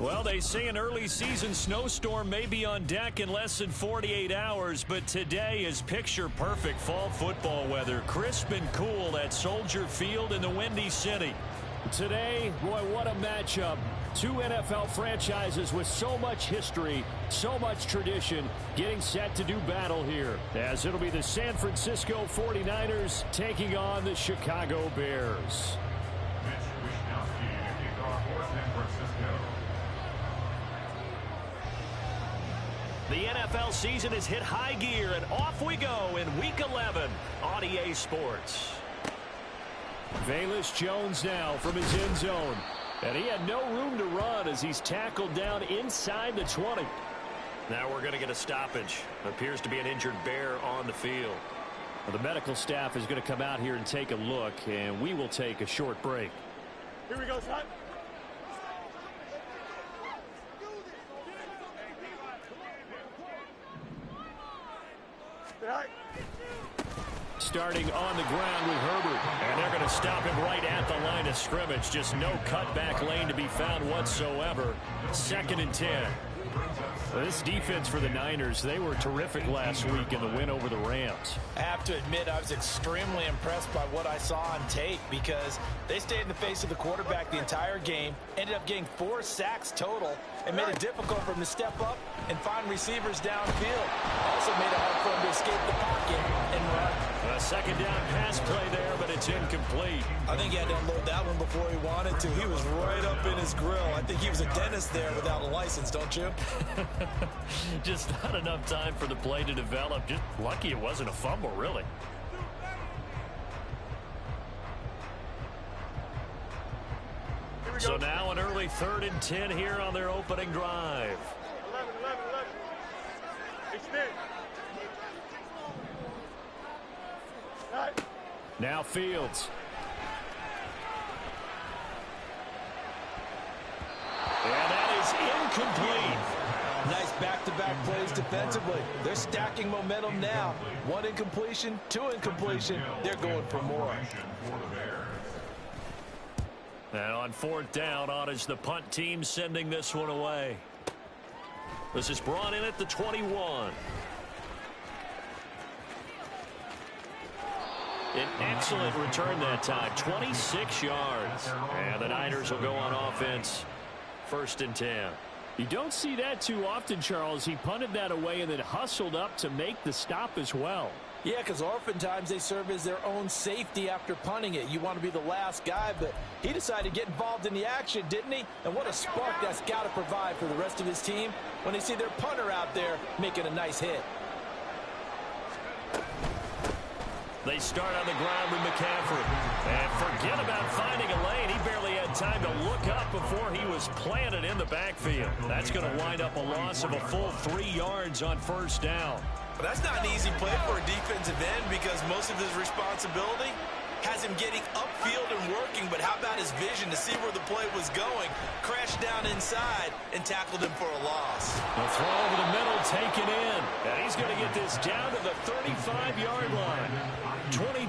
Well, they say an early season snowstorm may be on deck in less than 48 hours, but today is picture-perfect fall football weather. Crisp and cool at Soldier Field in the Windy City. Today, boy, what a matchup. Two NFL franchises with so much history, so much tradition, getting set to do battle here, as it'll be the San Francisco 49ers taking on the Chicago Bears. The NFL season has hit high gear, and off we go in Week 11 on EA Sports. Velus Jones now from his end zone. And he had no room to run as he's tackled down inside the 20. Now we're going to get a stoppage. Appears to be an injured Bear on the field. Well, the medical staff is going to come out here and take a look, and we will take a short break. Here we go, son. Starting on the ground with Herbert. And they're going to stop him right at the line of scrimmage. Just no cutback lane to be found whatsoever. 2nd and 10. This defense for the Niners, they were terrific last week in the win over the Rams. I have to admit, I was extremely impressed by what I saw on tape because they stayed in the face of the quarterback the entire game, ended up getting 4 sacks total, and made it difficult for him to step up and find receivers downfield. Also made it hard for him to escape the pocket and run. A 2nd down pass play there, but it's incomplete. I think he had to unload that one before he wanted to. He was right up in his grill. I think he was a dentist there without a license, don't you? Just not enough time for the play to develop. Just lucky it wasn't a fumble, really. So now an early 3rd and 10 here on their opening drive. 11. Extend. Now Fields. And that is incomplete. Nice back-to-back plays defensively. They're stacking momentum now. 1 incompletion, 2 incompletion. They're going for more. And on 4th down, on is the punt team sending this one away. This is brought in at the 21. An excellent return that time, 26 yards. And the Niners will go on offense, 1st and 10. You don't see that too often, Charles. He punted that away and then hustled up to make the stop as well. Yeah, because oftentimes they serve as their own safety after punting it. You want to be the last guy, but he decided to get involved in the action, didn't he? And what a spark that's got to provide for the rest of his team when they see their punter out there making a nice hit. They start on the ground with McCaffrey. And forget about finding a lane. He barely had time to look up before he was planted in the backfield. That's going to wind up a loss of a full 3 yards on 1st down. Well, that's not an easy play for a defensive end because most of his responsibility has him getting upfield and working, but how about his vision to see where the play was going, crashed down inside, and tackled him for a loss. The throw over the middle taken in, and he's going to get this down to the 35-yard line. 20.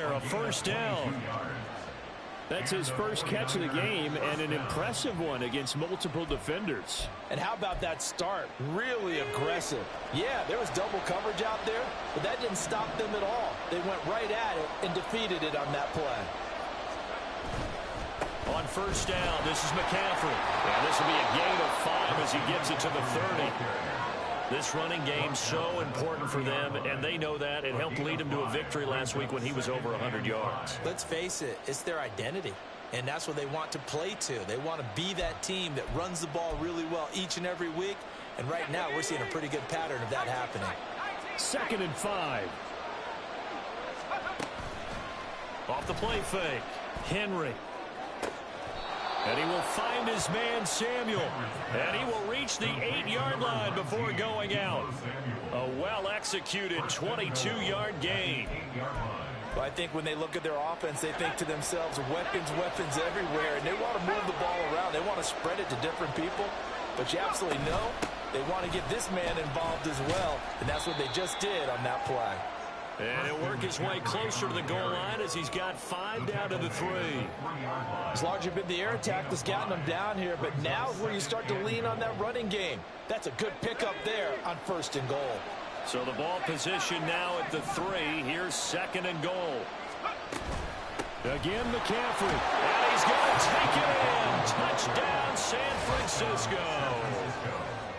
A 1st down. That's his first catch of the game and an impressive one against multiple defenders. And how about that start? Really aggressive. Yeah, there was double coverage out there, but that didn't stop them at all. They went right at it and defeated it on that play. On 1st down, this is McCaffrey. And this will be a gain of 5 as he gets it to the 30. This running game so important for them, and they know that. It helped lead them to a victory last week when he was over 100 yards. Let's face it, it's their identity, and that's what they want to play to. They want to be that team that runs the ball really well each and every week, and right now we're seeing a pretty good pattern of that happening. 2nd and 5. Off the play fake, Henry. And he will find his man, Samuel. And he will reach the 8-yard line before going out. A well-executed 22-yard gain. Well, I think when they look at their offense, they think to themselves, weapons, weapons everywhere. And they want to move the ball around. They want to spread it to different people. But you absolutely know they want to get this man involved as well. And that's what they just did on that play. And he'll work his way closer to the goal line as he's got 5 down to the 3. It's largely been the air attack that's gotten them down here, but now is where you start to lean on that running game. That's a good pickup there on 1st and goal. So the ball position now at the 3. Here's 2nd and goal. Again, McCaffrey. And he's going to take it in. Touchdown, San Francisco.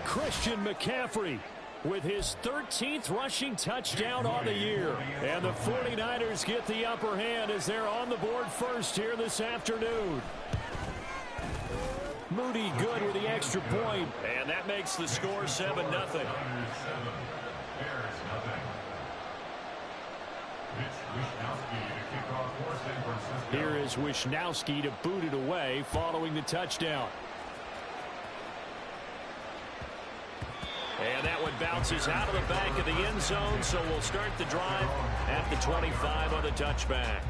Christian McCaffrey with his 13th rushing touchdown on the year. And the 49ers get the upper hand as they're on the board first here this afternoon. Moody good with the extra point. And that makes the score 7-0. Here is Wishnowski to boot it away following the touchdown. And that one bounces out of the back of the end zone, so we'll start the drive at the 25 on the touchback.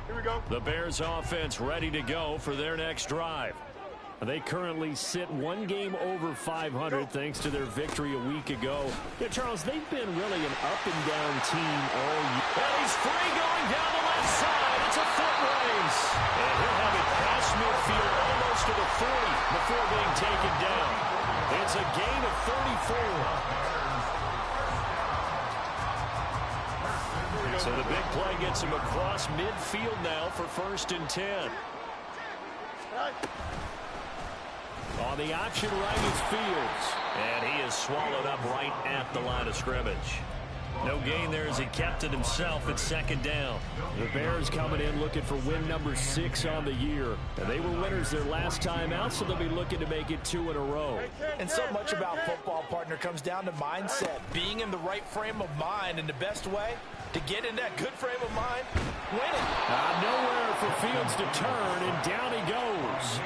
Here we go. The Bears offense ready to go for their next drive. They currently sit 1 game over 500 thanks to their victory a week ago. Yeah, Charles, they've been really an up-and-down team all year. And he's free going down the left side. It's a foot race. And he'll have it past midfield almost to the 40 before being taken down. It's a gain of 34. So the big play gets him across midfield now for 1st and 10. On the option right is Fields. And he is swallowed up right at the line of scrimmage. No gain there as he kept it himself at 2nd down. The Bears coming in looking for win number 6 on the year. And they were winners their last time out, so they'll be looking to make it 2 in a row. And so much about football, partner, comes down to mindset. Being in the right frame of mind, and the best way to get in that good frame of mind, winning. Nowhere for Fields to turn, and down he goes.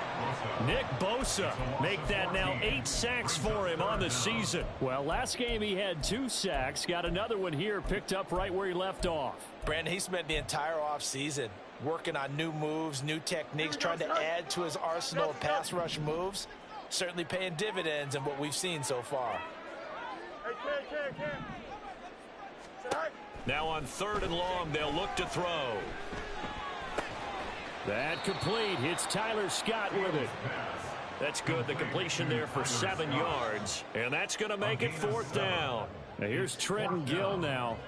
Nick Bosa make that now 8 sacks for him on the season. Well, last game he had 2 sacks. Got another one here picked up right where he left off. Brandon, he spent the entire offseason working on new moves, new techniques, trying to add to his arsenal of pass rush moves. Certainly paying dividends in what we've seen so far. Now on 3rd and long, they'll look to throw. That complete. Hits Tyler Scott with it. That's good. The completion there for 7 yards. And that's going to make it 4th down. Now here's Trenton Gill now.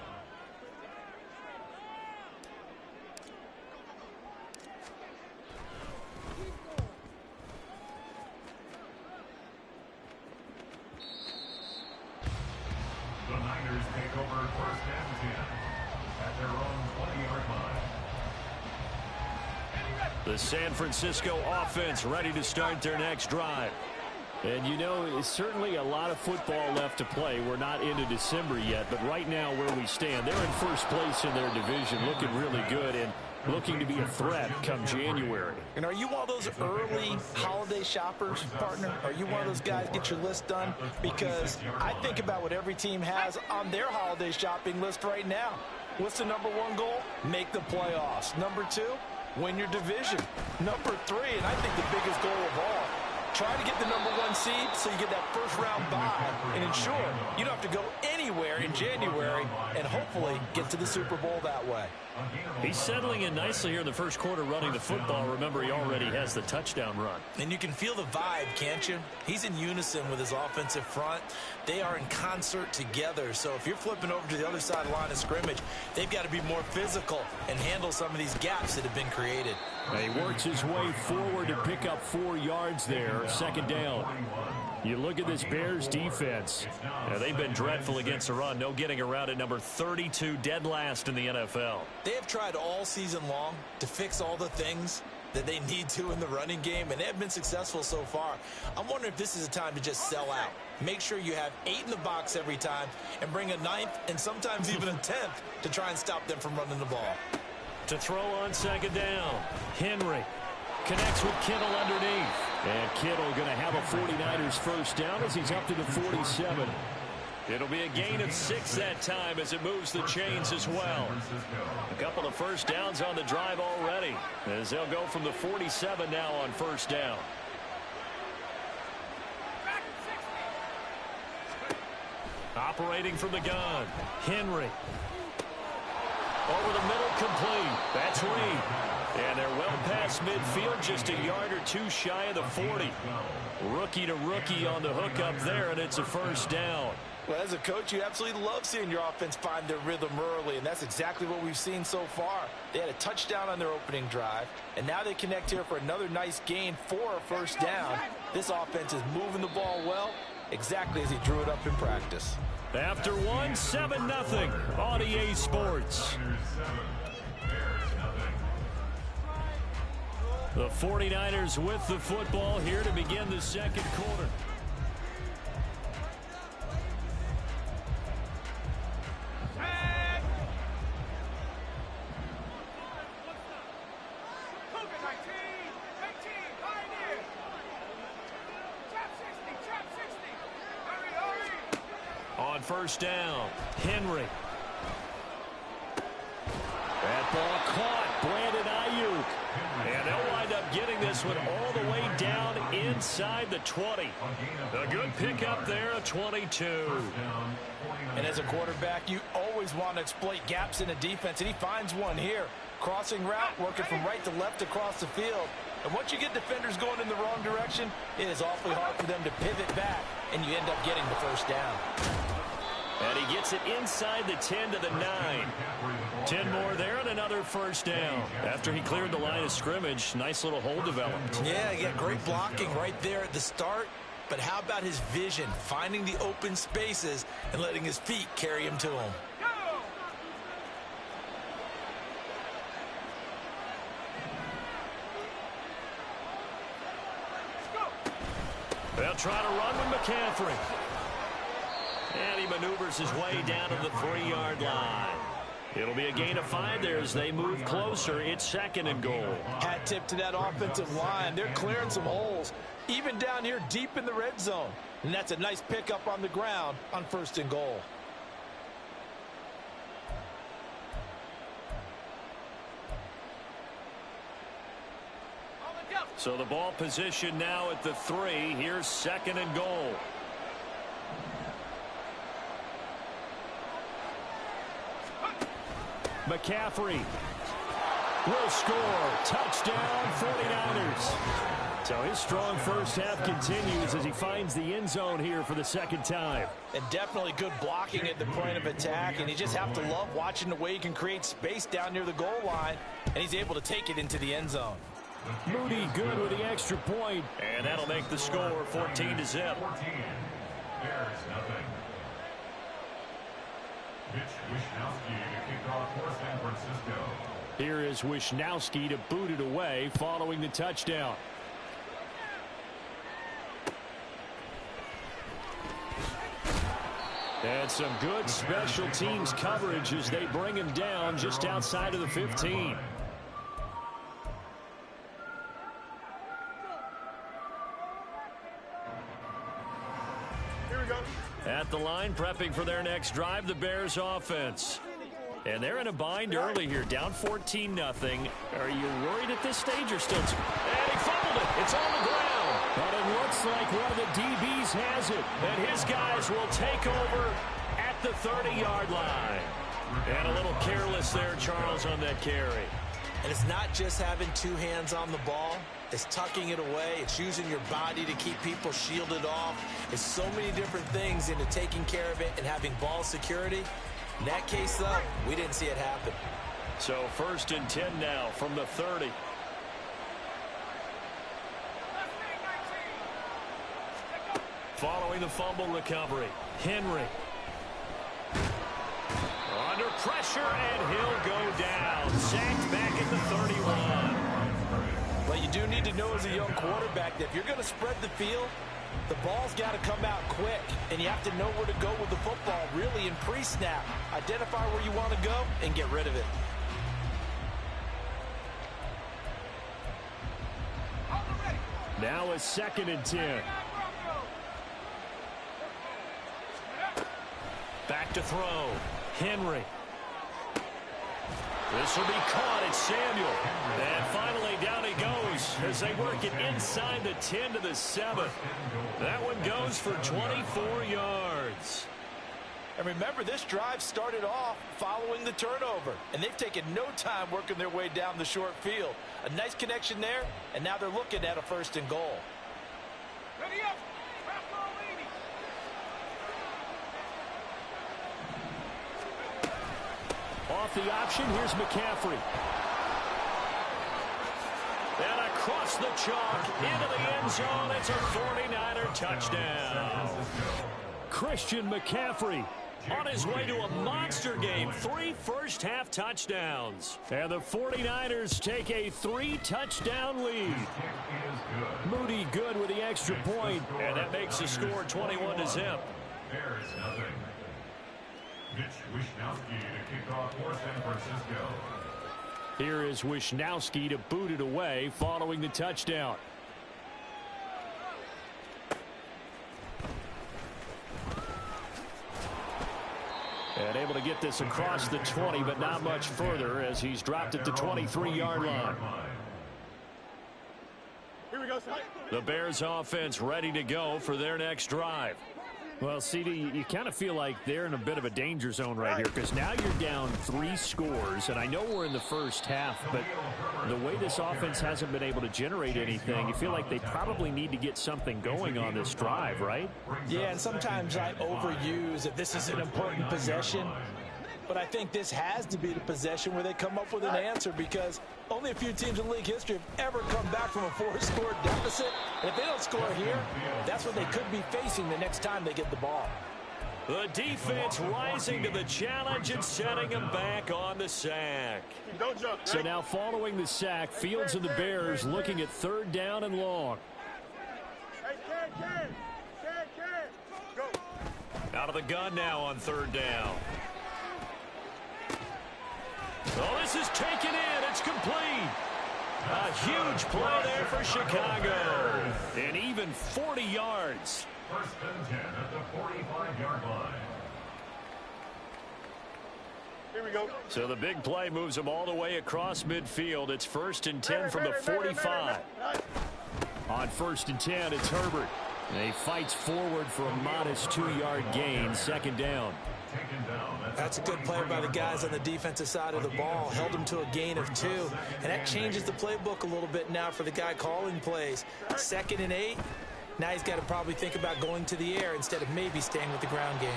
The Niners take over 1st and 10 at their own 20-yard line. The San Francisco offense ready to start their next drive. And you know, it's certainly a lot of football left to play. We're not into December yet, but right now where we stand, they're in 1st place in their division, looking really good and looking to be a threat come January. And are you one of those early holiday shoppers, partner? Are you one of those guys get your list done? Because I think about what every team has on their holiday shopping list right now. What's the number 1 goal? Make the playoffs. Number 2, win your division. Number 3, and I think the biggest goal of all, try to get the number 1 seed so you get that 1st round bye and ensure you don't have to go anywhere in January and hopefully get to the Super Bowl that way. He's settling in nicely here in the 1st quarter running the football. Remember, he already has the touchdown run. And you can feel the vibe, can't you? He's in unison with his offensive front. They are in concert together. So if you're flipping over to the other side of the line of scrimmage, they've got to be more physical and handle some of these gaps that have been created. He works his way forward to pick up 4 yards there. 2nd down. You look at this Bears defense. They've been dreadful against the run. No getting around at number 32, dead last in the NFL. They have tried all season long to fix all the things that they need to in the running game, and they have been successful so far. I'm wondering if this is a time to just sell out. Make sure you have 8 in the box every time and bring a 9th and sometimes even a 10th to try and stop them from running the ball. To throw on second down, Henry connects with Kittle underneath. And Kittle going to have a 49ers first down as he's up to the 47. It'll be a gain of 6 that time as it moves the chains as well. A couple of first downs on the drive already as they'll go from the 47 now on first down. Operating from the gun, Henry. Over the middle, complete. That's Reed. And they're well past midfield, just a yard or 2 shy of the 40. Rookie to rookie on the hook up there, and it's a first down. Well, as a coach, you absolutely love seeing your offense find their rhythm early, and that's exactly what we've seen so far. They had a touchdown on their opening drive, and now they connect here for another nice gain for a first down. This offense is moving the ball well, exactly as he drew it up in practice. After 1, 7-0 on EA Sports. The 49ers with the football here to begin the second quarter. On first down, Henry. That ball caught. Brandon Ayuk. And they'll wind up getting this one all the way down inside the 20. A good pickup there, a 22. And as a quarterback, you always want to exploit gaps in a defense, and he finds one here. Crossing route, working from right to left across the field. And once you get defenders going in the wrong direction, it is awfully hard for them to pivot back, and you end up getting the first down. And he gets it inside the 10 to the 9. 10 more there and another first down. After he cleared the line of scrimmage, nice little hole developed. Yeah, great blocking right there at the start. But how about his vision, finding the open spaces and letting his feet carry him to him? They'll try to run with McCaffrey. And he maneuvers his way down to the 3-yard line. It'll be a gain of 5 there as they move closer. It's second and goal. Hat tip to that offensive line. They're clearing some holes, even down here deep in the red zone. And that's a nice pickup on the ground on first and goal. So the ball position now at the 3. Here's second and goal. McCaffrey will score. Touchdown, 49ers. So his strong first half continues as he finds the end zone here for the second time. And definitely good blocking at the point of attack, and you just have to love watching the way he can create space down near the goal line, and he's able to take it into the end zone. Moody good with the extra point, and that'll make the score 14-0. 14. Bears nothing. Mitch Wishnowsky to kick off for San Francisco. Here is Wishnowsky to boot it away following the touchdown. And some good special teams coverage as they bring him down just outside of the 15. At the line, prepping for their next drive, the Bears offense. And they're in a bind early here, down 14-0. Are you worried at this stage or still? And he fumbled it. It's on the ground. But it looks like one of the DBs has it. And his guys will take over at the 30-yard line. And a little careless there, Charles, on that carry. And it's not just having 2 hands on the ball. It's tucking it away. It's using your body to keep people shielded off. It's so many different things into taking care of it and having ball security. In that case, though, we didn't see it happen. So 1st and 10 now from the 30. Following the fumble recovery, Henry. Under pressure, and he'll go down. Sacked back at the 31. do need to know as a young quarterback that if you're going to spread the field, the ball's got to come out quick, and you have to know where to go with the football really in pre-snap. Identify where you want to go and get rid of it. Now a 2nd and 10. Back to throw. Henry. This will be caught. It's Samuel. And finally down he goes as they work it inside the 10 to the 7. That one goes for 24 yards. And remember, this drive started off following the turnover, and they've taken no time working their way down the short field. A nice connection there, and now they're looking at a 1st and goal. Ready up. Off the option, here's McCaffrey. And across the chalk, into the end zone, it's a 49er touchdown. Christian McCaffrey On his way to a monster game, 3 first-half touchdowns. And the 49ers take a 3-touchdown lead. Moody good with the extra point. And that makes the score 21-0. There is nothing. Mitch Wishnowsky to kick off for San Francisco. Here is Wishnowsky to boot it away following the touchdown. And able to get this across the 20, but not much further as he's dropped at the 23-yard line. Here we go, son. The Bears offense ready to go for their next drive. Well, CD, you kind of feel like they're in a bit of a danger zone right here because now you're down 3 scores, and I know we're in the first half, but the way this offense hasn't been able to generate anything, you feel like they probably need to get something going on this drive, right? Yeah, and sometimes I overuse that this is an important possession, but I think this has to be the possession where they come up with an answer because only a few teams in league history have ever come back from a 4-score deficit. And if they don't score here, that's what they could be facing the next time they get the ball. The defense rising to the challenge and setting them back on the sack. Don't jump. So now following the sack, Fields and the Bears looking at 3rd down and long. Hey, Ken. Go. Out of the gun now on 3rd down. Oh, this is taken in. It's complete. A huge play there for Chicago. And even 40 yards. 1st and 10 at the 45-yard line. Here we go. So the big play moves them all the way across midfield. It's 1st and 10 from the 45. On 1st and 10, it's Herbert. And he fights forward for a modest 2-yard gain, 2nd down. That's a good play by the guys on the defensive side of the ball. Held them to a gain of 2. And that changes the playbook a little bit now for the guy calling plays. 2nd and 8. Now he's got to probably think about going to the air instead of maybe staying with the ground game.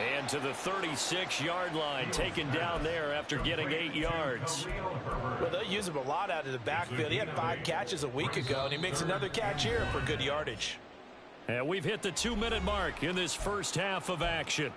And to the 36-yard line, taken down there after getting 8 yards. Well, they'll use him a lot out of the backfield. He had 5 catches a week ago, and he makes another catch here for good yardage. And we've hit the 2-minute mark in this first half of action.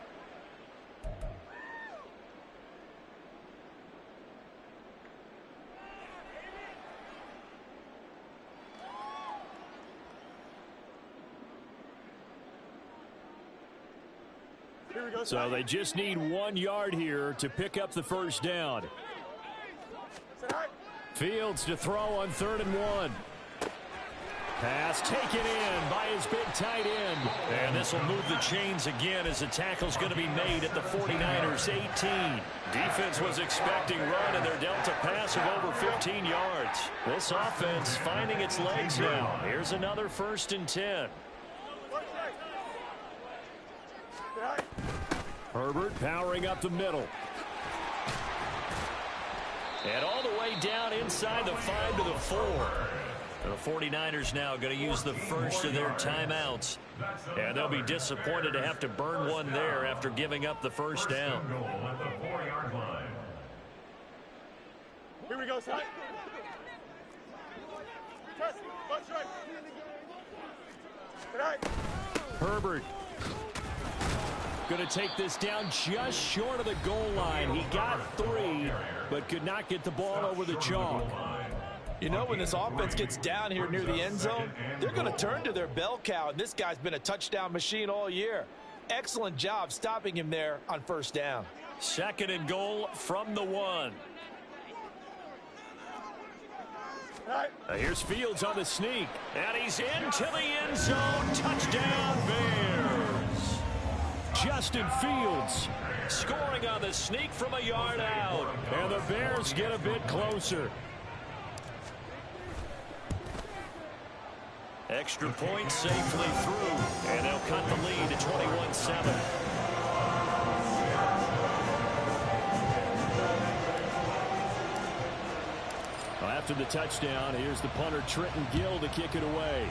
So they just need 1 yard here to pick up the 1st down. Fields to throw on 3rd and 1. Pass taken in by his big tight end. And this will move the chains again as the tackle's going to be made at the 49ers 18. Defense was expecting run, and they're dealt a pass of over 15 yards. This offense finding its legs now. Here's another 1st and 10. Herbert powering up the middle. And all the way down inside the 5 to the 4. The 49ers now going to use the first of their timeouts. And they'll be disappointed to have to burn one there after giving up the 1st down. Here we go, son. Herbert going to take this down just short of the goal line. He got 3, but could not get the ball over the chalk. You know, when this offense gets down here near the end zone, they're going to turn to their bell cow, and this guy's been a touchdown machine all year. Excellent job stopping him there on first down. 2nd and goal from the 1. Here's Fields on the sneak. And he's into the end zone. Touchdown, Bears. Justin Fields Scoring on the sneak from a yard out. and the Bears get a bit closer. Extra point safely through. And they'll cut the lead to 21-7. After the touchdown, here's the punter Trenton Gill to kick it away.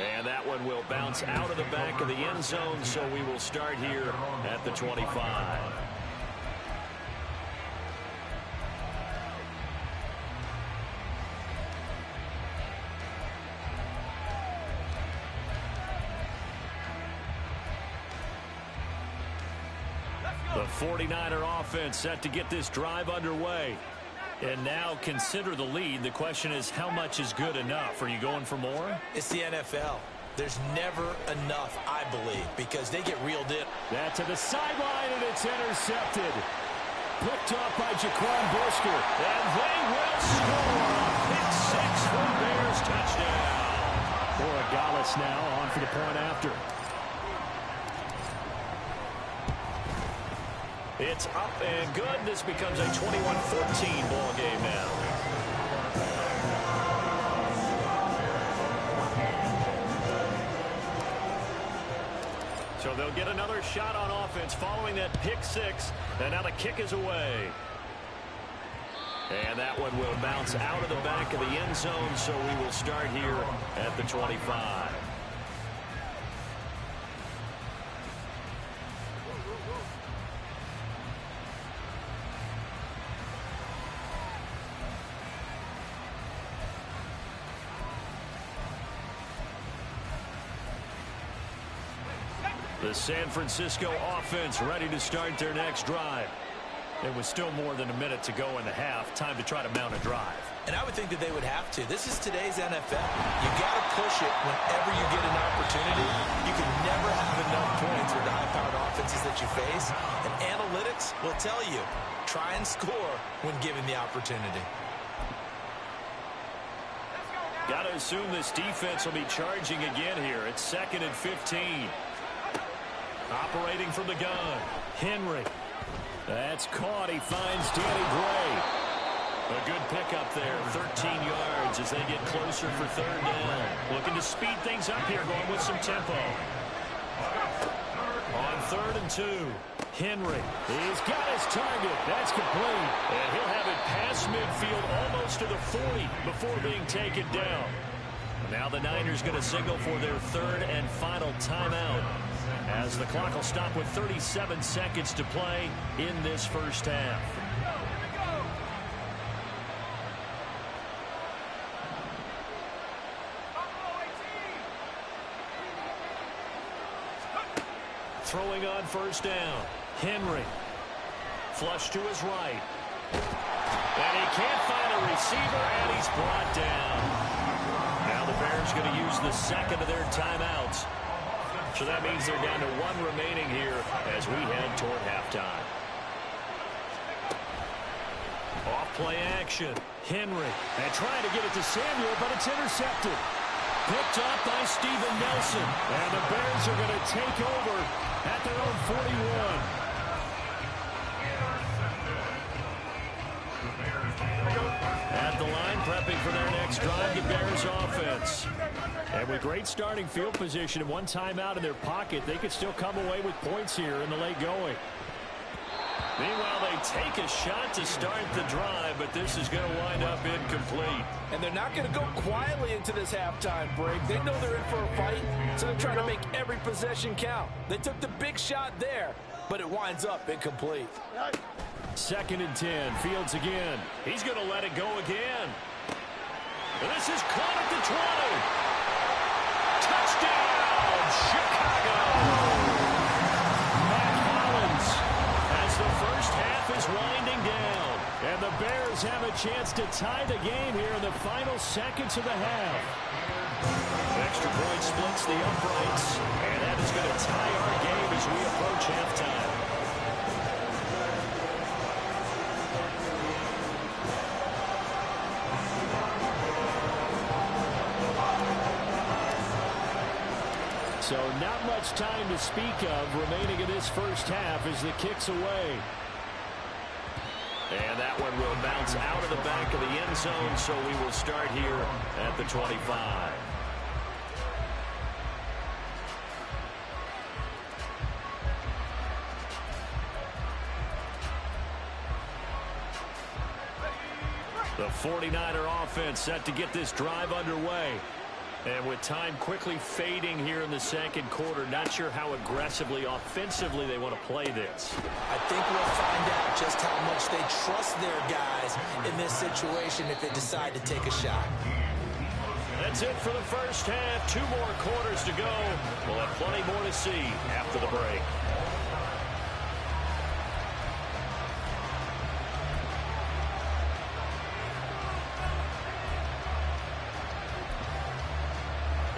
And that one will bounce out of the back of the end zone, so we will start here at the 25. The 49er offense set to get this drive underway. And now consider the lead. The question is, how much is good enough? Are you going for more? It's the NFL. There's never enough, I believe, because they get reeled in. That to the sideline, and it's intercepted. Picked off by Jaquan Brisker. And they will score a pick six for Bears touchdown. Borregales now on for the point after. It's up and good. This becomes a 21-14 ball game now. So they'll get another shot on offense following that pick six. And now the kick is away. And that one will bounce out of the back of the end zone. So we will start here at the 25. The San Francisco offense ready to start their next drive. It was still more than a minute to go in the half. Time to try to mount a drive. And I would think that they would have to. This is today's NFL. You got to push it whenever you get an opportunity. You can never have enough points with the high-powered offenses that you face. And analytics will tell you, try and score when given the opportunity. Got to assume this defense will be charging again here. It's 2nd and 15. Operating from the gun. Henry. That's caught. He finds Danny Gray. A good pickup there. 13 yards as they get closer for 3rd down. Looking to speed things up here, going with some tempo. On 3rd and 2. Henry. He's got his target. That's complete. And he'll have it past midfield almost to the 40 before being taken down. Now the Niners going to signal for their 3rd and final timeout, as the clock will stop with 37 seconds to play in this first half. Throwing on 1st down. Henry. Flush to his right. And he can't find a receiver, and he's brought down. Now the Bears going to use the 2nd of their timeouts. So that means they're down to 1 remaining here as we head toward halftime. Off play action. Henry. And trying to get it to Samuel, but it's intercepted. Picked up by Steven Nelson. And the Bears are going to take over at their own 41. At the line, prepping for their next drive, the Bears offense. And with great starting field position and 1 timeout in their pocket, they could still come away with points here in the late going. Meanwhile, they take a shot to start the drive, but this is going to wind up incomplete. And they're not going to go quietly into this halftime break. They know they're in for a fight, so they're trying to make every possession count. They took the big shot there, but it winds up incomplete. 2nd and 10. Fields again. He's going to let it go again. And this is caught at the 20. Touchdown, Chicago. Matt Hollins. As the first half is winding down. And the Bears chance to tie the game here in the final seconds of the half. Extra point splits the uprights, and that is going to tie our game as we approach halftime. So not much time to speak of remaining in this first half as the kick's away. And that one will bounce out of the back of the end zone, so we will start here at the 25. The 49er offense set to get this drive underway. And with time quickly fading here in the second quarter, not sure how aggressively, offensively they want to play this. I think we'll find out just how much they trust their guys in this situation if they decide to take a shot. That's it for the first half. 2 more quarters to go. We'll have plenty more to see after the break.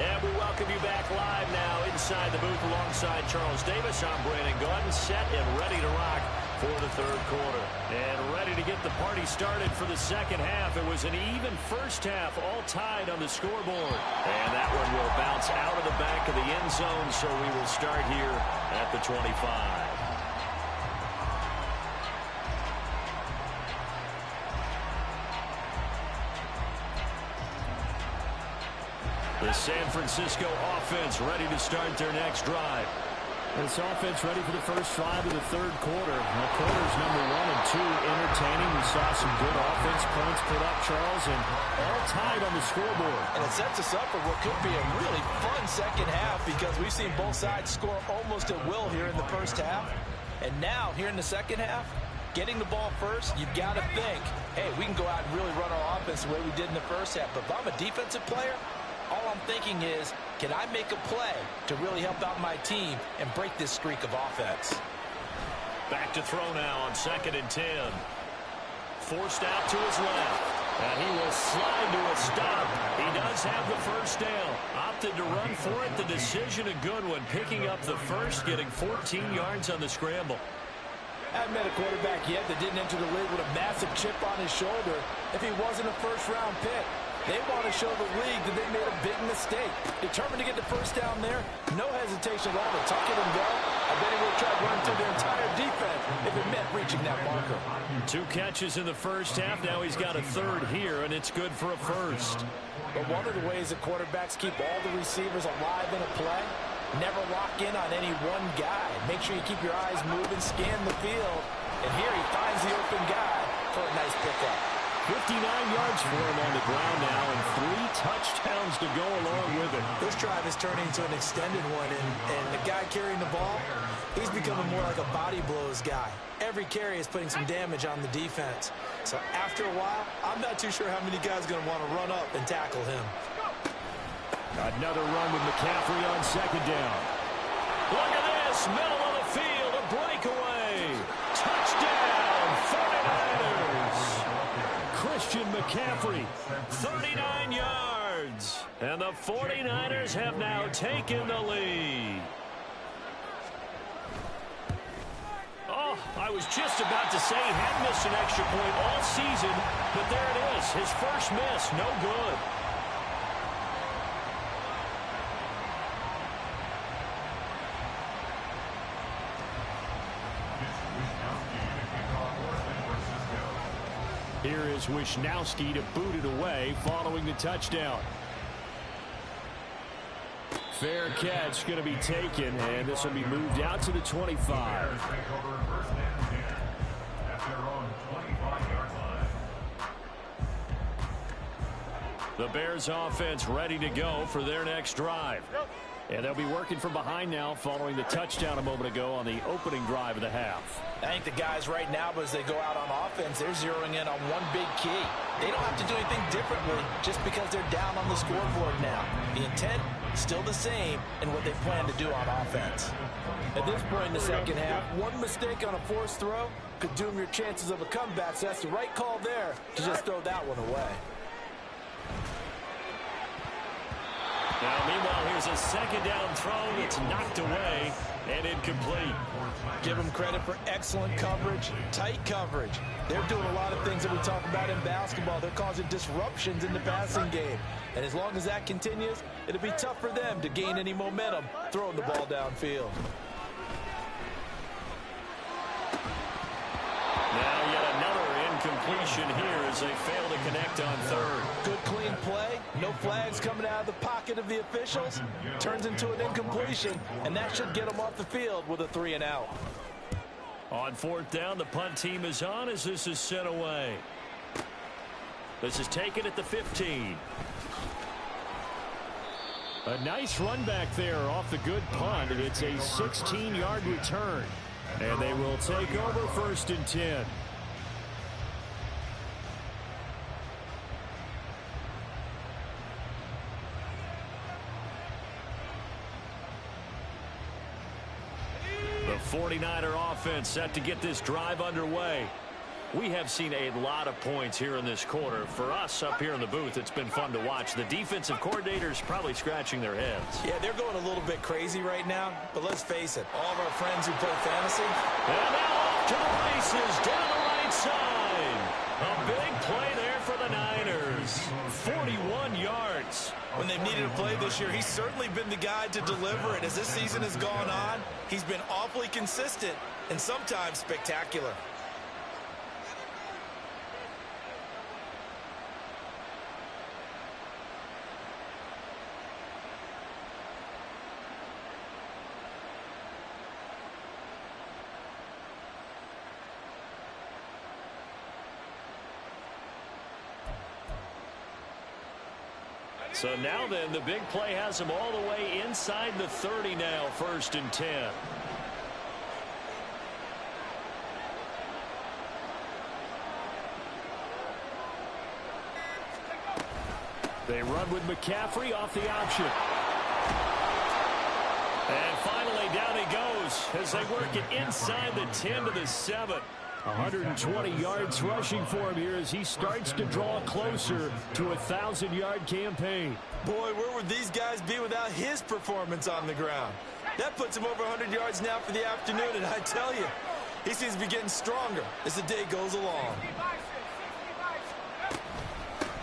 And we welcome you back live now inside the booth alongside Charles Davis. I'm Brandon Gaudin, set and ready to rock for the third quarter. And ready to get the party started for the second half. It was an even first half, all tied on the scoreboard. And that one will bounce out of the back of the end zone, so we will start here at the 25. The San Francisco offense ready to start their next drive. This offense ready for the first drive of the third quarter. Now, quarters number 1 and 2 entertaining. We saw some good offense points put up, Charles, and all tied on the scoreboard. And it sets us up for what could be a really fun second half because we've seen both sides score almost at will here in the first half. And now, here in the second half, getting the ball first, you've got to think, hey, we can go out and really run our offense the way we did in the first half. But if I'm a defensive player, all I'm thinking is, can I make a play to really help out my team and break this streak of offense? Back to throw now on 2nd and 10. Forced out to his left. And he will slide to a stop. He does have the first down. Opted to run for it. The decision a good one. Picking up the first, getting 14 yards on the scramble. Haven't met a quarterback yet that didn't enter the league with a massive chip on his shoulder if he wasn't a first-round pick. They want to show the league that they made a big mistake. Determined to get the first down there. No hesitation at all to tuck it and go. I bet he would try to run through the entire defense if it meant reaching that marker. 2 catches in the first half. Now he's got a third here, and it's good for a first. But one of the ways that quarterbacks keep all the receivers alive in a play, never lock in on any one guy. Make sure you keep your eyes moving, scan the field. And here he finds the open guy for a nice pickup. 59 yards for him on the ground now and 3 touchdowns to go along with it. This drive is turning into an extended one, and the guy carrying the ball, he's becoming more like a body blows guy. Every carry is putting some damage on the defense. So after a while, I'm not too sure how many guys are going to want to run up and tackle him. Another run with McCaffrey on 2nd down. Look at this, middle of the field, a breakaway. Touchdown, 49ers. Christian McCaffrey, 39 yards. And the 49ers have now taken the lead. Oh, I was just about to say he had missed an extra point all season, but there it is, his first miss, no good. Here is Wisnowski to boot it away following the touchdown. Fair catch going to be taken, and this will be moved out to the 25. The Bears offense ready to go for their next drive. And they'll be working from behind now following the touchdown a moment ago on the opening drive of the half. I think the guys right now, as they go out on offense, they're zeroing in on one big key. They don't have to do anything differently just because they're down on the scoreboard now. The intent still the same in what they plan to do on offense. At this point in the second half, one mistake on a forced throw could doom your chances of a comeback, so that's the right call there to just throw that one away. Now, meanwhile, here's a second down throw that's knocked away and incomplete. Give them credit for excellent coverage, tight coverage. They're doing a lot of things that we talk about in basketball. They're causing disruptions in the passing game. And as long as that continues, it'll be tough for them to gain any momentum throwing the ball downfield. Now yet another incompletion here as they fail to connect on third. Good clean play. No flags coming out of the pocket of the officials. Turns into an incompletion, and that should get them off the field with a 3-and-out. On fourth down, the punt team is on as this is sent away. This is taken at the 15. A nice run back there off the good punt. It's a 16-yard return. And they will take over 1st and 10. The 49er offense set to get this drive underway. We have seen a lot of points here in this quarter. For us up here in the booth, it's been fun to watch. The defensive coordinators probably scratching their heads. Yeah, they're going a little bit crazy right now, but let's face it, all of our friends who play fantasy. And now off to the races down the right side. A big play there for the Niners. 41 yards. When they've needed a play this year, he's certainly been the guy to deliver it. As this season has gone on, he's been awfully consistent and sometimes spectacular. So now then, the big play has him all the way inside the 30 now, 1st and 10. They run with McCaffrey off the option. And finally, down he goes as they work it inside the 10 to the 7. 120 yards rushing for him here as he starts to draw closer to a 1,000-yard campaign. Boy, where would these guys be without his performance on the ground? That puts him over 100 yards now for the afternoon, and I tell you, he seems to be getting stronger as the day goes along.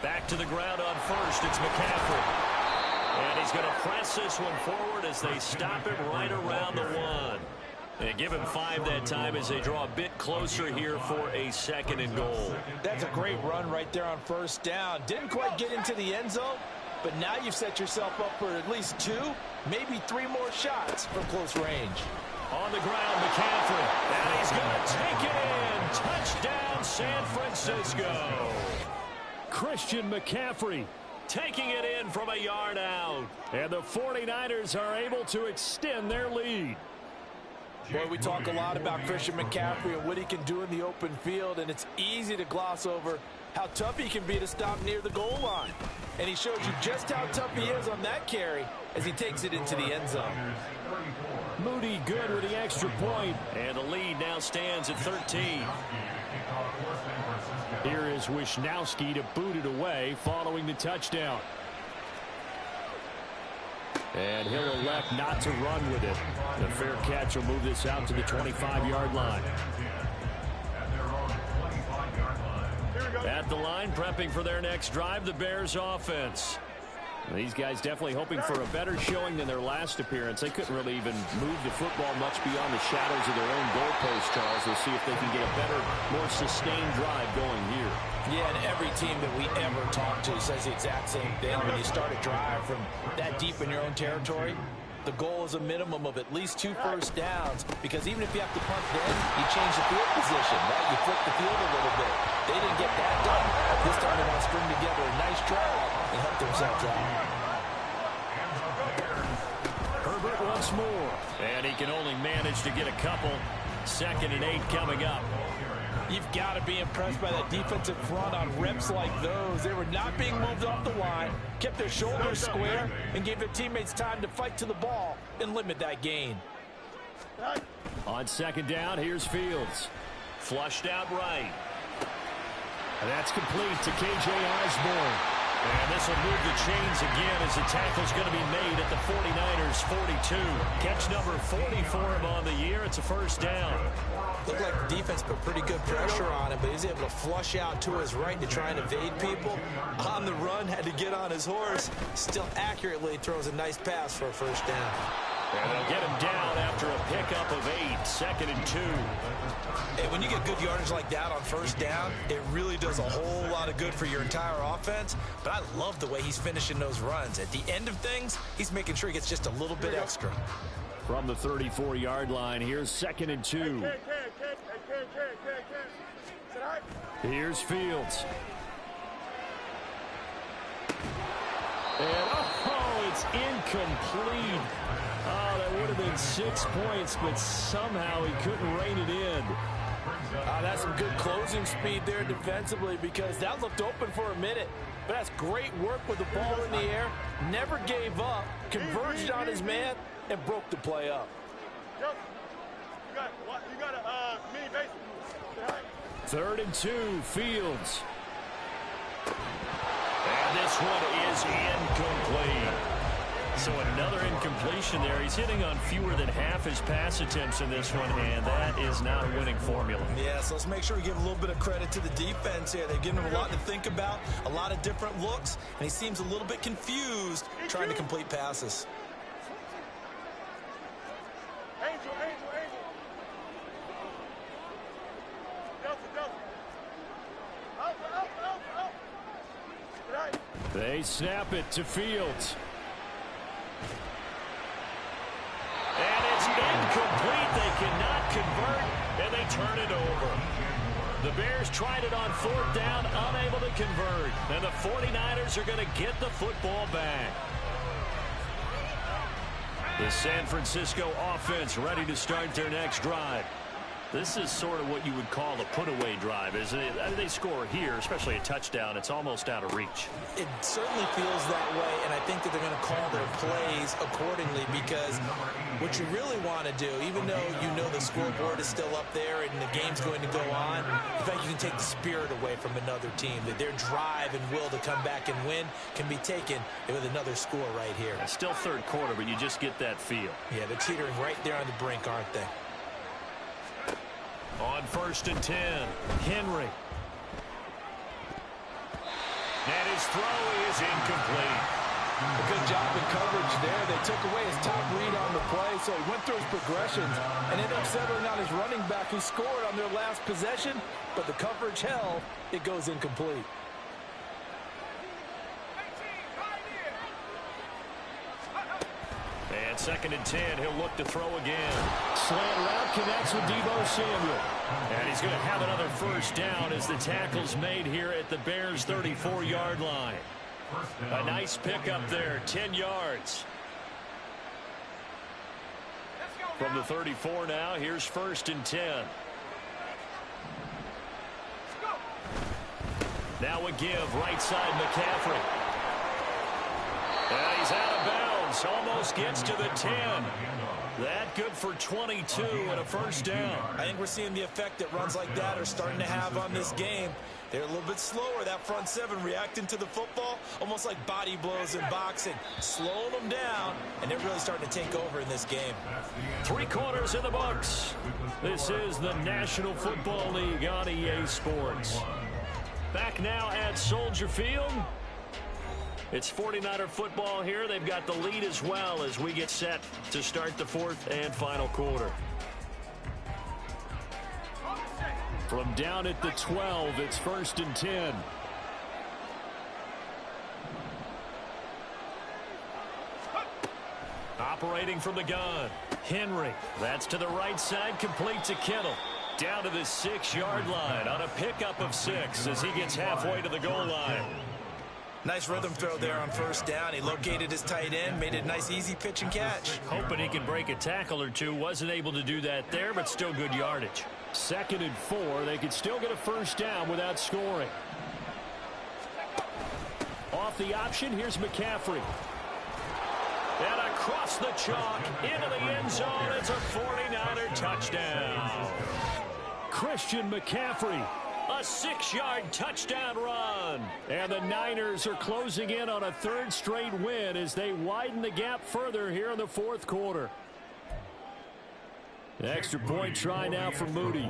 Back to the ground on first, it's McCaffrey. And he's going to press this one forward as they stop it right around the 1. And give him 5 that time as they draw a bit closer here for a 2nd and goal. That's a great run right there on 1st down. Didn't quite get into the end zone, but now you've set yourself up for at least 2, maybe 3 more shots from close range. On the ground, McCaffrey. And he's going to take it in. Touchdown, San Francisco. Christian McCaffrey taking it in from a yard out. And the 49ers are able to extend their lead. Boy, we talk a lot about Christian McCaffrey and what he can do in the open field, and it's easy to gloss over how tough he can be to stop near the goal line. And he shows you just how tough he is on that carry as he takes it into the end zone. Moody good with the extra point. And the lead now stands at 13. Here is Wisnowski to boot it away following the touchdown. And he'll elect not to run with it. The fair catch will move this out to the 25-yard line. At the line, prepping for their next drive, the Bears offense. These guys definitely hoping for a better showing than their last appearance. They couldn't really even move the football much beyond the shadows of their own goalpost, Charles. We'll see if they can get a better, more sustained drive going here. Yeah, and every team that we ever talk to says the exact same thing. When you start a drive from that deep in your own territory, the goal is a minimum of at least 2 first downs, because even if you have to punt then, you change the field position, right? You flip the field a little bit. They didn't get that done. This time they want to string together a nice drive and help themselves out. Herbert once more. And he can only manage to get a couple. 2nd and 8 coming up. You've got to be impressed by that defensive front on reps like those. They were not being moved off the line, kept their shoulders square, and gave their teammates time to fight to the ball and limit that gain. On second down, here's Fields. Flushed out right. And that's complete to K.J. Osborne. And this will move the chains again as the tackle's going to be made at the 49ers 42. Catch number 40 for him on the year. It's a first down. Looked like the defense put pretty good pressure on him, but he was able to flush out to his right to try and evade people. On the run, had to get on his horse. Still accurately throws a nice pass for a first down. And they'll get him down after a pickup of 8, 2nd and 2. Hey, when you get good yardage like that on first down, it really does a whole lot of good for your entire offense. But I love the way he's finishing those runs. At the end of things, he's making sure he gets just a little bit extra. From the 34-yard line, here's 2nd and 2. Here's Fields. And, it's incomplete. Oh, that would have been 6 points, but somehow he couldn't rein it in. That's some good closing speed there defensively because that looked open for a minute. But that's great work with the ball in the air. Never gave up, converged on his man, and broke the play up. You got a mini base. 3rd and 2, Fields. And this one is incomplete. So another incompletion there. He's hitting on fewer than half his pass attempts in this one, and that is not a winning formula. Yeah, so let's make sure we give a little bit of credit to the defense here. They've given him a lot to think about, a lot of different looks, and he seems a little bit confused trying to complete passes. Angel. Delta. Out. They snap it to Fields. And it's incomplete. They cannot convert, and they turn it over. The Bears tried it on 4th down, unable to convert. And the 49ers are going to get the football back. The San Francisco offense ready to start their next drive. This is sort of what you would call a put-away drive, isn't it? They score here, especially a touchdown. It's almost out of reach. It certainly feels that way, and I think that they're going to call their plays accordingly because what you really want to do, even though you know the scoreboard is still up there and the game's going to go on, in fact, you can take the spirit away from another team, that their drive and will to come back and win can be taken with another score right here. It's still 3rd quarter, but you just get that feel. Yeah, they're teetering right there on the brink, aren't they? On 1st and 10, Henry. And his throw is incomplete. A good job in coverage there. They took away his top read on the play, so he went through his progressions and ended up settling on his running back who scored on their last possession, but the coverage held. It goes incomplete. And 2nd and 10, he'll look to throw again. Slant route connects with Deebo Samuel. And he's going to have another first down as the tackle's made here at the Bears' 34-yard line. A nice pickup there, 10 yards. From the 34 now, here's 1st and 10. Now a give, right side McCaffrey. And he's out of bounds, almost gets to the 10. That good for 22 and a first down. I think we're seeing the effect that runs like that are starting to have on this game. They're a little bit slower, that front seven, reacting to the football, almost like body blows in boxing, slowing them down, and they're really starting to take over in this game. 3 quarters in the books. This is the National Football League on EA Sports. Back now at Soldier Field. It's 49er football here. They've got the lead as well as we get set to start the 4th and final quarter. From down at the 12, it's 1st and 10. Operating from the gun, Henry. That's to the right side, complete to Kittle. Down to the 6-yard line on a pickup of 6 as he gets halfway to the goal line. Nice rhythm throw there on first down. He located his tight end, made it a nice, easy pitch and catch. Hoping he can break a tackle or two. Wasn't able to do that there, but still good yardage. 2nd and 4. They could still get a first down without scoring. Off the option, here's McCaffrey. And across the chalk, into the end zone. It's a 49er touchdown. Christian McCaffrey, a 6-yard touchdown run. And the Niners are closing in on a 3rd straight win as they widen the gap further here in the 4th quarter. The extra point try now for Moody.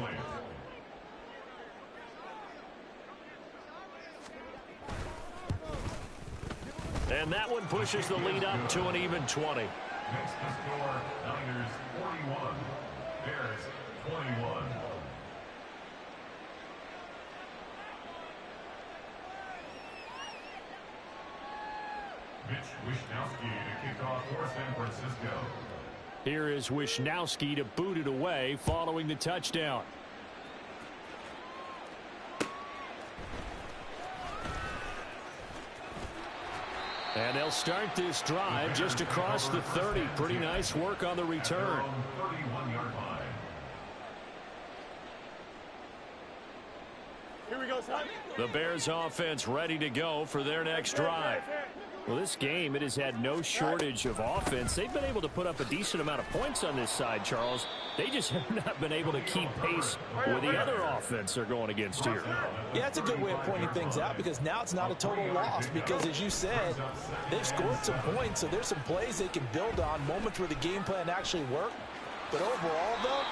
And that one pushes the lead up to an even 20. Next to score, Niners 41, Bears 21. Mitch Wishnowsky to kick off for San Francisco. Here is Wishnowsky to boot it away following the touchdown. And they'll start this drive just across the 30. Pretty nice work on the return. 31-yard line. Here we go, son. The Bears offense ready to go for their next drive. Well, this game, it has had no shortage of offense. They've been able to put up a decent amount of points on this side, Charles. They just have not been able to keep pace with the other offense they're going against here. Yeah, it's a good way of pointing things out because now it's not a total loss because, as you said, they've scored some points, so there's some plays they can build on, moments where the game plan actually worked. But overall, though,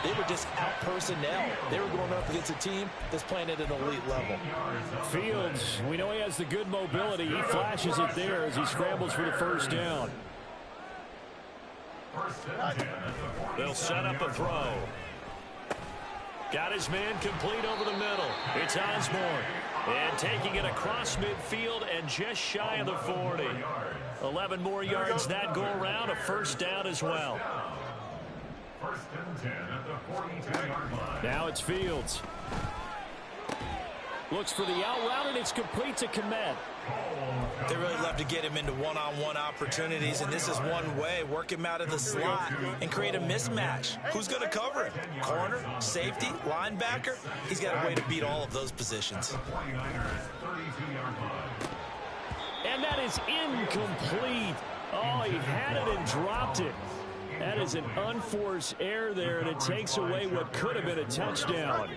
they were just out personnel. They were going up against a team that's playing at an elite level. Fields, we know he has the good mobility. He flashes it there as he scrambles for the first down. They'll set up a throw. Got his man complete over the middle. It's Osborne. And taking it across midfield and just shy of the 40. 11 more yards that go around. A first down as well. First and 10 at the 42-yard line. Now it's Fields. Looks for the out route, and it's complete to Kmet. They really love to get him into one-on-one opportunities, and this is one way. Work him out of the slot and create a mismatch. Who's going to cover him? Corner, safety, linebacker? He's got a way to beat all of those positions. 49ers 32-yard line. And that is incomplete. Oh, he had it and dropped it. That is an unforced error there, and it takes away what could have been a touchdown.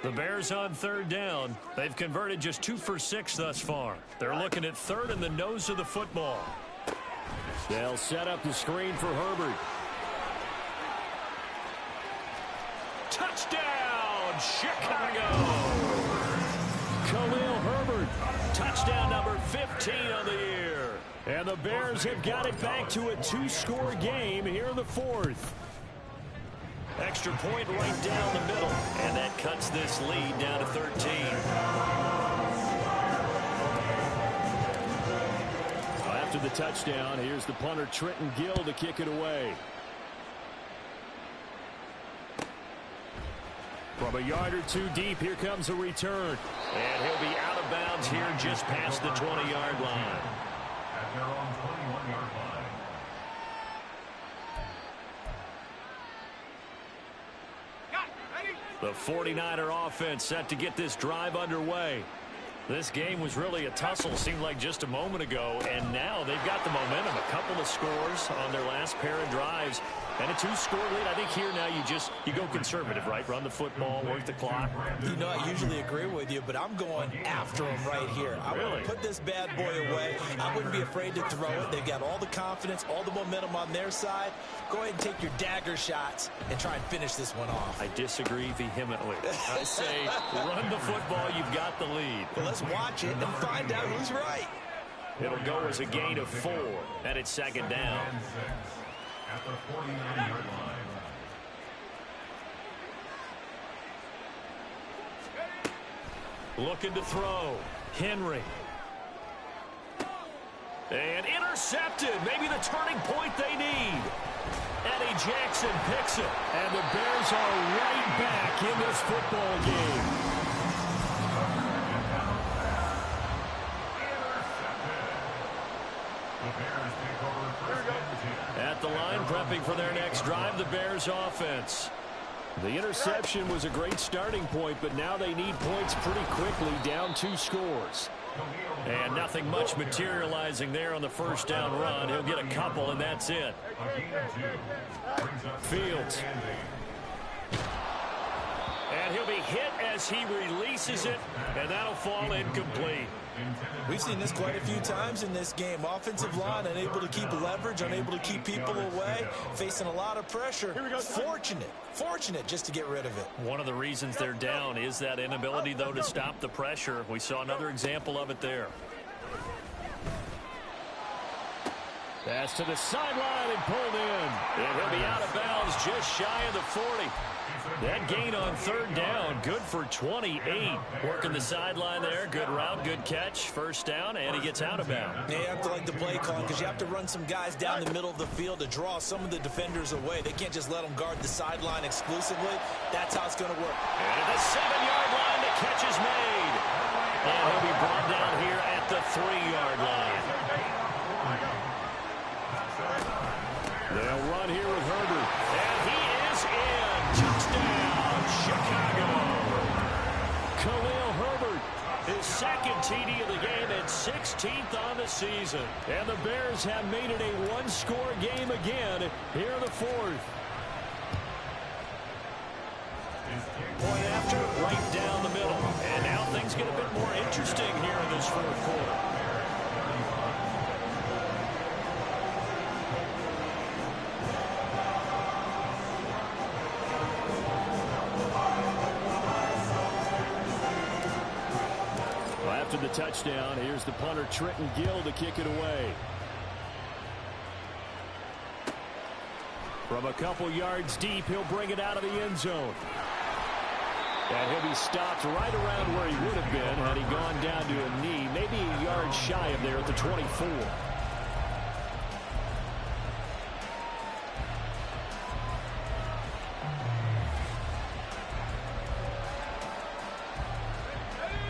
The Bears on 3rd down. They've converted just 2 for 6 thus far. They're looking at 3rd in the nose of the football. They'll set up the screen for Herbert. Touchdown, Chicago! Khalil Herbert, touchdown number 15 on the year. And the Bears have got it back to a 2-score game here in the 4th. Extra point right down the middle, and that cuts this lead down to 13. After the touchdown, here's the punter Trenton Gill to kick it away. From a yard or two deep, here comes a return. And he'll be out of bounds here just past the 20-yard line. At their own 21-yard line. The 49er offense set to get this drive underway. This game was really a tussle, seemed like just a moment ago, and now they've got the momentum. A couple of scores on their last pair of drives, and a 2-score lead. I think here now you go conservative, right? Run the football, work the clock. You know, I usually agree with you, but I'm going after him right here. I want to put this bad boy away. I wouldn't be afraid to throw it. They've got all the confidence, all the momentum on their side. Go ahead and take your dagger shots and try and finish this one off. I disagree vehemently. I say run the football. You've got the lead. Well, let's watch it and find out who's right. It'll go as a gain of 4, and it's 2nd down. At the 49-yard line. Looking to throw. Henry. And intercepted. Maybe the turning point they need. Eddie Jackson picks it. And the Bears are right back in this football game. At the line, prepping for their next drive, the Bears offense. The interception was a great starting point, but now they need points pretty quickly, down 2 scores. And nothing much materializing there on the first down run. He'll get a couple, and that's it. Fields. And he'll be hit as he releases it, and that'll fall incomplete. We've seen this quite a few times in this game. Offensive line unable to keep leverage, unable to keep people away, facing a lot of pressure. Fortunate just to get rid of it. One of the reasons they're down is that inability, though, to stop the pressure. We saw another example of it there. Pass to the sideline and pulled in. And he'll be out of bounds just shy of the 40. That gain on third down, good for 28. Working the sideline there, good route, good catch, first down, and he gets out of bounds. Yeah, you have to like the play call because you have to run some guys down the middle of the field to draw some of the defenders away. They can't just let them guard the sideline exclusively. That's how it's going to work. And at the 7-yard line, the catch is made. And he'll be brought down here at the 3-yard line. They'll run here with Herbert. And he is in. Touchdown, Chicago. Khalil Herbert. His second TD of the game and 16th on the season. And the Bears have made it a one-score game again here in the fourth. Point after, right down the middle. And now things get a bit more interesting here in this fourth quarter. After the touchdown, here's the punter Trenton Gill to kick it away. From a couple yards deep, he'll bring it out of the end zone. And he'll be stopped right around where he would have been had he gone down to a knee, maybe a yard shy of there at the 24.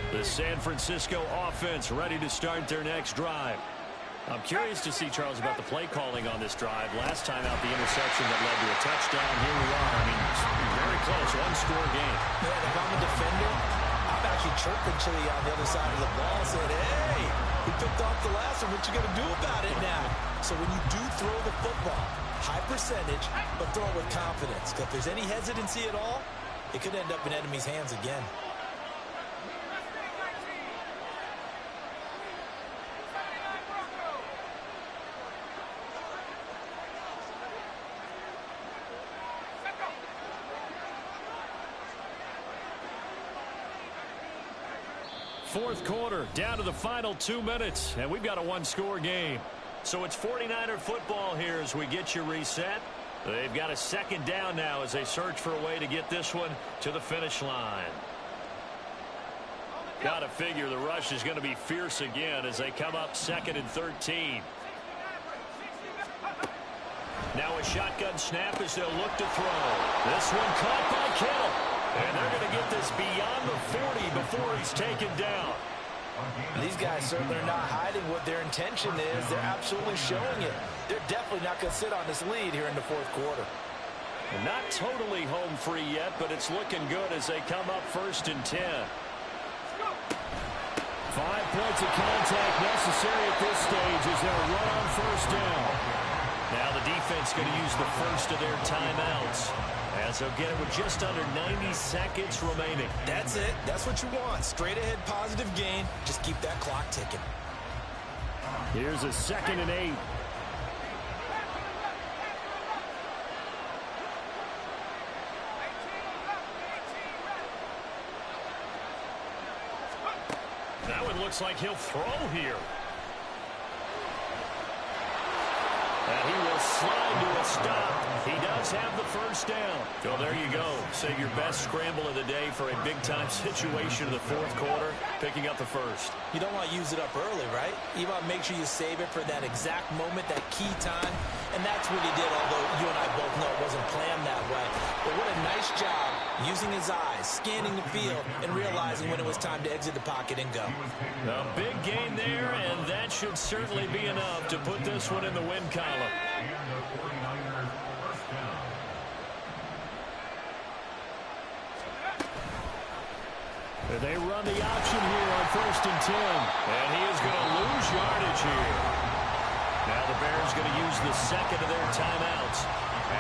The San Francisco offense ready to start their next drive. I'm curious to see, Charles, about the play calling on this drive. Last time out, the interception that led to a touchdown. Here we are. I mean, very close, one-score game. Man, if I'm a defender, I'm actually chirping Chili on the other side of the ball, saying, hey, we picked off the last one. What you going to do about it now? So when you do throw the football, high percentage, but throw it with confidence. Because if there's any hesitancy at all, it could end up in enemy's hands again. Fourth quarter, down to the final 2 minutes, and we've got a one-score game. So it's 49er football here as we get you reset. They've got a second down now as they search for a way to get this one to the finish line. Got to figure the rush is going to be fierce again as they come up 2nd and 13. Now a shotgun snap as they'll look to throw. This one caught by Kittle. And they're going to get this beyond the 40 before it's taken down. These guys certainly are not hiding what their intention is. They're absolutely showing it. They're definitely not going to sit on this lead here in the fourth quarter. And not totally home free yet, but it's looking good as they come up 1st and 10. 5 points of contact necessary at this stage as they'll run on 1st down. Now the defense going to use the first of their timeouts, as they'll get it with just under 90 seconds remaining. That's it. That's what you want. Straight ahead positive gain. Just keep that clock ticking. Here's a 2nd and 8. That one looks like he'll throw here. And he will slide to a stop. He does have the first down. So there you go. Save your best scramble of the day for a big-time situation in the fourth quarter, picking up the first. You don't want to use it up early, right? You want to make sure you save it for that exact moment, that key time. And that's what he did, although you and I both know it wasn't planned that way. But what a nice job using his eyes, scanning the field, and realizing when it was time to exit the pocket and go. A big gain there, and that should certainly be enough to put this one in the win column. They run the option here on 1st and 10. And he is going to lose yardage here. Now the Bears going to use the second of their timeouts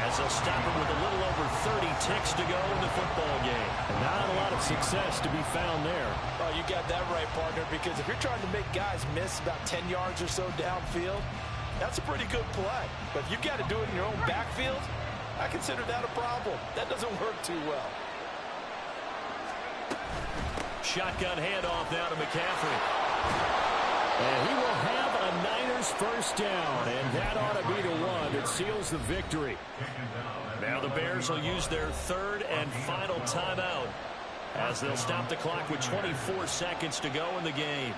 as they'll stop it with a little over 30 ticks to go in the football game. And not a lot of success to be found there. Oh, you got that right, partner, because if you're trying to make guys miss about 10 yards or so downfield, that's a pretty good play. But if you've got to do it in your own backfield, I consider that a problem. That doesn't work too well. Shotgun handoff now to McCaffrey. And he will have a Niners first down, and that ought to be the one that seals the victory. Now the Bears will use their third and final timeout as they'll stop the clock with 24 seconds to go in the game.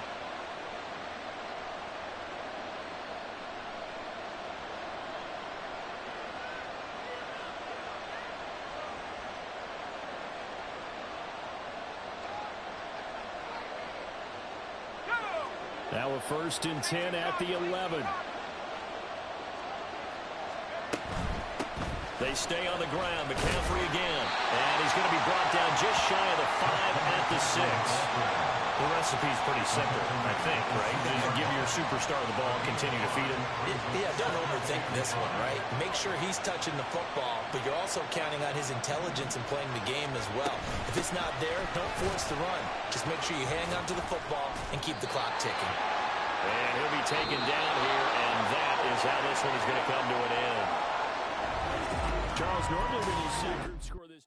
Now a 1st and 10 at the 11. They stay on the ground. McCaffrey again. And he's going to be brought down just shy of the 5 at the 6. The recipe's pretty simple, I think, right? Just give your superstar the ball, continue to feed him. Yeah, don't overthink this one, right? Make sure he's touching the football, but you're also counting on his intelligence in playing the game as well. If it's not there, don't force the run. Just make sure you hang on to the football and keep the clock ticking. And he'll be taken down here, and that is how this one is going to come to an end. Charles, normally when you see a group score this...